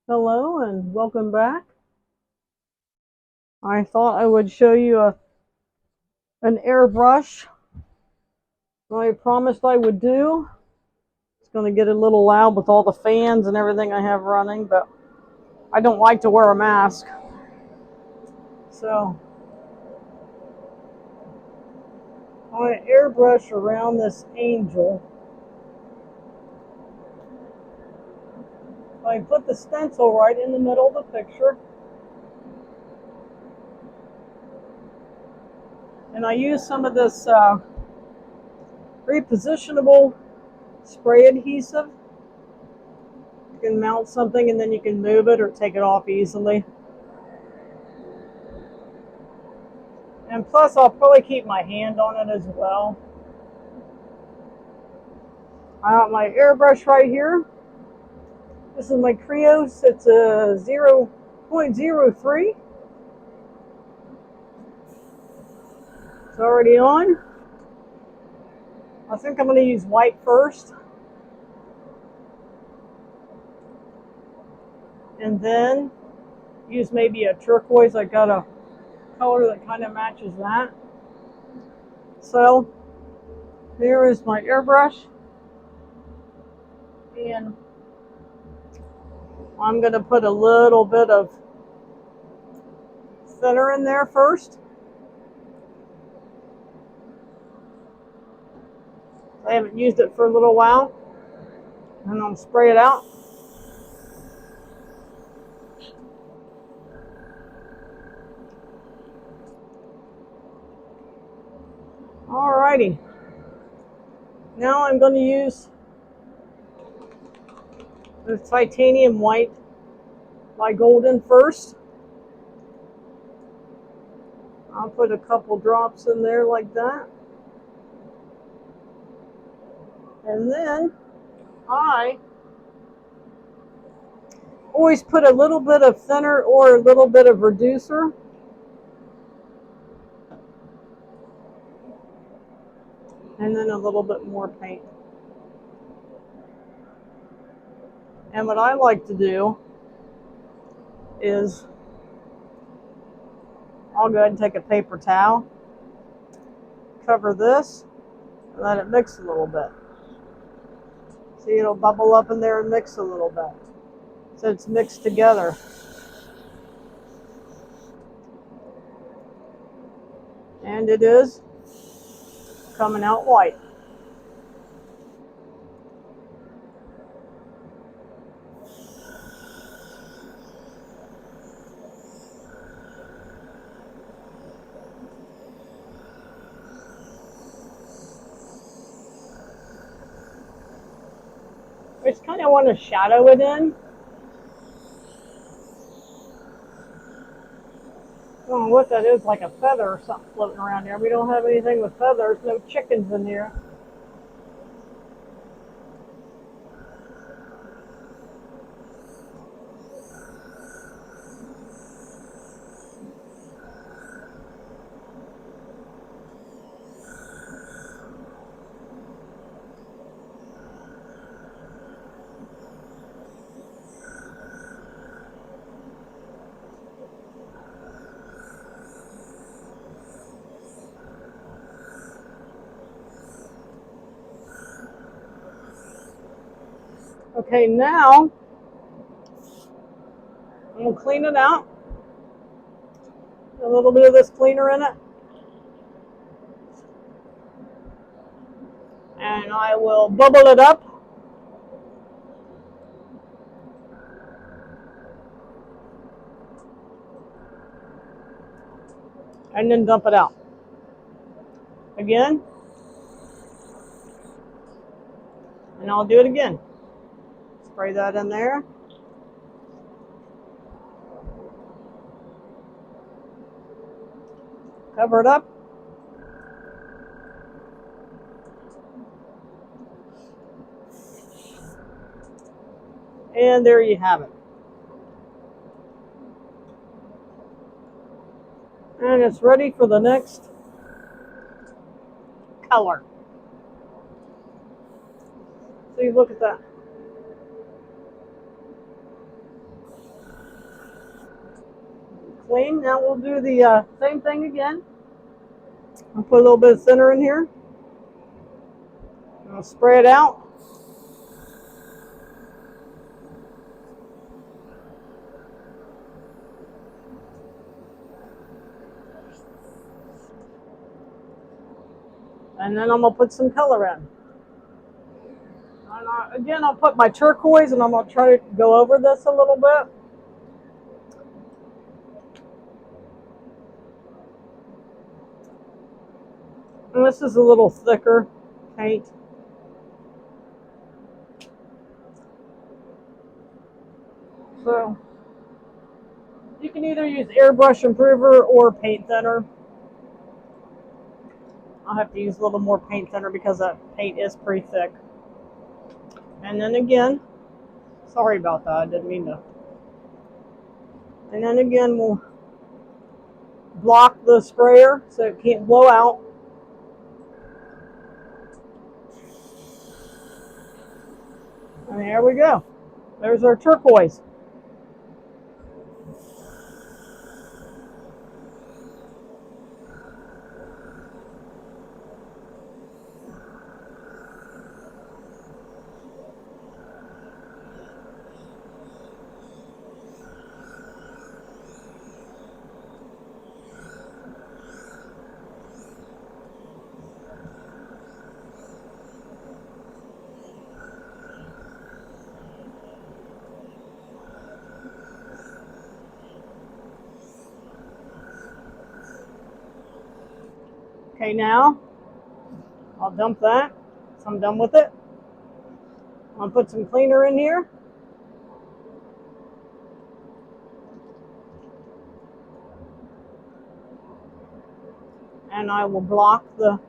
Hello and welcome back. I thought I would show you an airbrush I promised I would do. It's going to get a little loud with all the fans and everything I have running, but I don't like to wear a mask. So I'm going to airbrush around this angel. I put the stencil right in the middle of the picture. And I use some of this repositionable spray adhesive. You can mount something and then you can move it or take it off easily. And plus, I'll probably keep my hand on it as well. I got my airbrush right here. This is my Creos. It's a 0.03. It's already on. I think I'm going to use white first. And then use maybe a turquoise. I got a color that kind of matches that. So here is my airbrush. And I'm going to put a little bit of thinner in there first. I haven't used it for a little while. And I'll spray it out. Alrighty. Now I'm going to use the titanium white by Golden first. I'll put a couple drops in there like that. And then I always put a little bit of thinner or a little bit of reducer. And then a little bit more paint. And what I like to do is I'll go ahead and take a paper towel, cover this, and let it mix a little bit. See, it'll bubble up in there and mix a little bit. So it's mixed together. And it is coming out white. I just kind of want to shadow it in. I don't know what that is, like a feather or something floating around there. We don't have anything with feathers, no chickens in here. Okay, now I'm going to clean it out. A little bit of this cleaner in it. And I will bubble it up. And then dump it out. Again. And I'll do it again. Spray that in there. Cover it up. And there you have it. And it's ready for the next color. So you look at that. clean. Now we'll do the same thing again. I'll put a little bit of thinner in here. I'll spray it out. And then I'm going to put some color in. And again, I'll put my turquoise, and I'm going to try to go over this a little bit. And this is a little thicker paint. So you can either use airbrush improver or paint thinner. I'll have to use a little more paint thinner because that paint is pretty thick. And then again, sorry about that, I didn't mean to. And then again, we'll block the sprayer so it can't blow out. And there we go. There's our turquoise. Okay, now I'll dump that. So I'm done with it. I'll put some cleaner in here. And I will block the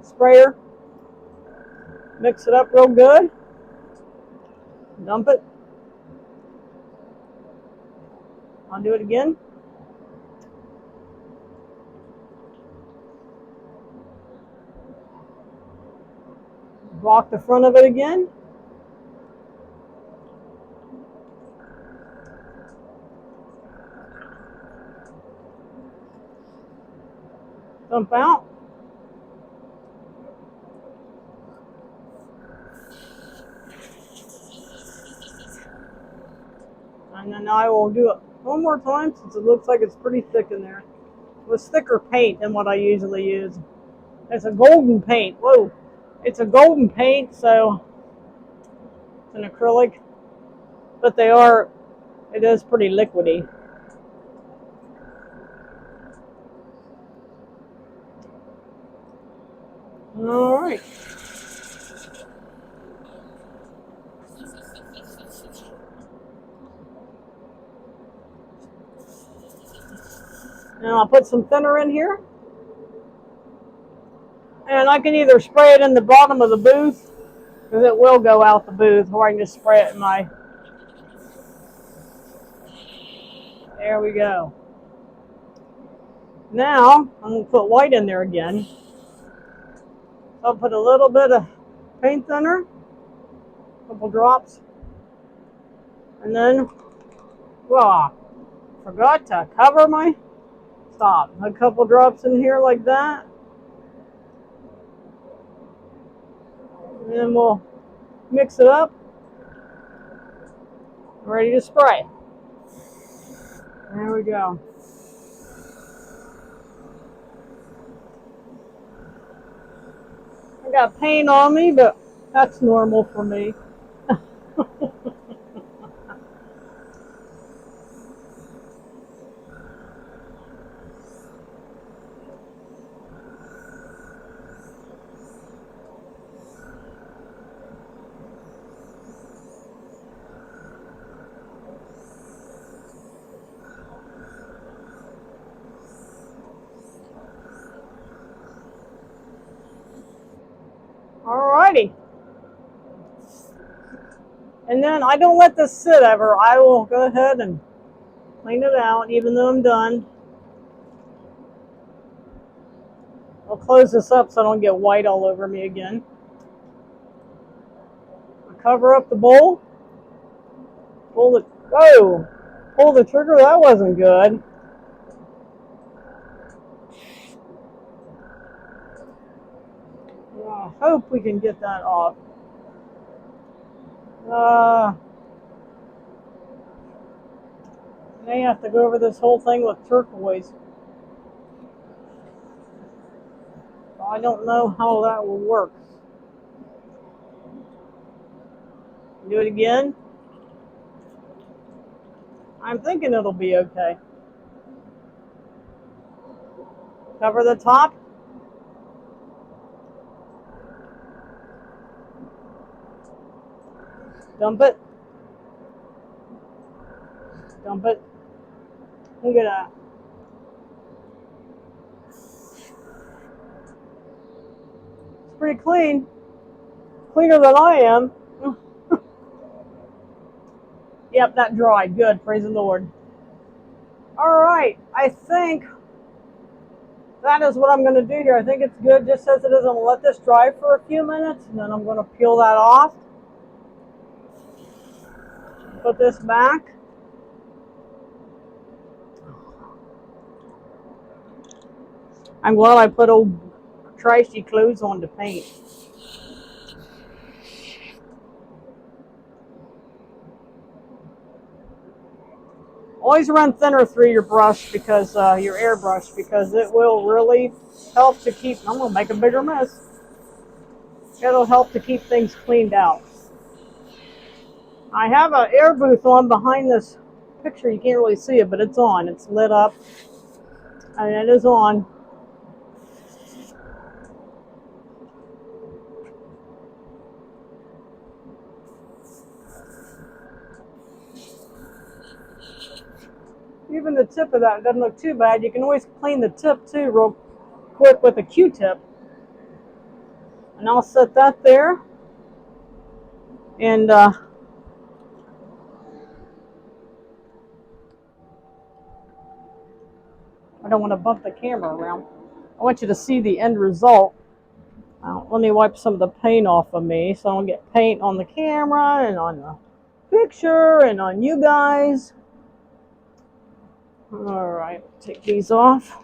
sprayer. Mix it up real good. Dump it. I'll do it again. Block the front of it again. Dump out. And then I will do it one more time since it looks like it's pretty thick in there. It was thicker paint than what I usually use. It's a golden paint. Whoa. It's a golden paint, so it's an acrylic. But it is pretty liquidy. All right. Now I'll put some thinner in here. And I can either spray it in the bottom of the booth, because it will go out the booth, or I can just spray it in my... There we go. Now, I'm going to put white in there again. I'll put a little bit of paint thinner, a couple drops, and then, forgot to cover my stop. A couple drops in here like that. And then we'll mix it up. Ready to spray. There we go. I got paint on me, but that's normal for me. Alrighty. And then I don't let this sit ever. I will go ahead and clean it out, even though I'm done. I'll close this up so I don't get white all over me again. I'll cover up the bowl. Pull pull the trigger? That wasn't good. I hope we can get that off. May have to go over this whole thing with turquoise. I don't know how that will work. Do it again. I'm thinking it'll be okay. Cover the top. Dump it. Dump it. Look at that. It's pretty clean. Cleaner than I am. Yep, that dried. Good. Praise the Lord. Alright, I think that is what I'm going to do here. I think it's good just as it is. I'm going to let this dry for a few minutes, and then I'm going to peel that off. Put this back. I'm glad I put old trashy clothes on to paint. Always run thinner through your brush, because your airbrush, because it will really help to keep. I'm going to make a bigger mess. It'll help to keep things cleaned out. I have an air booth on behind this picture. You can't really see it, but it's on. It's lit up, and it is on. Even the tip of that doesn't look too bad. You can always clean the tip too real quick with a Q-tip. And I'll set that there. And I don't want to bump the camera around. I want you to see the end result. Let me wipe some of the paint off of me so I don't get paint on the camera and on the picture and on you guys. Alright, take these off.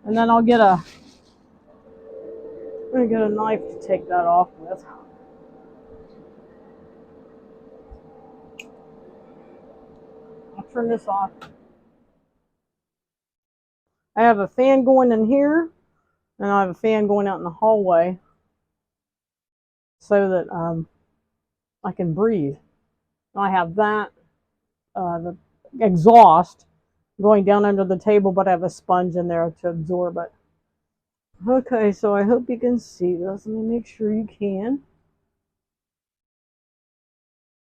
And then I'm gonna get a knife to take that off with. I'll turn this off. I have a fan going in here, and I have a fan going out in the hallway so that I can breathe. I have that, the exhaust going down under the table, but I have a sponge in there to absorb it. Okay, so I hope you can see this. Let me make sure you can.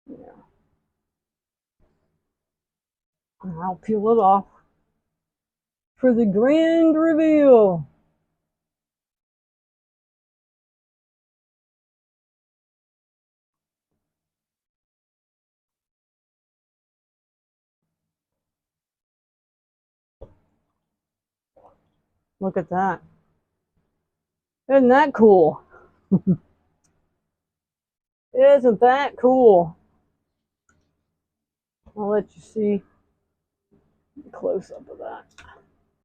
Yeah. I'll peel it off for the grand reveal. Look at that. Isn't that cool? Isn't that cool? I'll let you see a close up of that.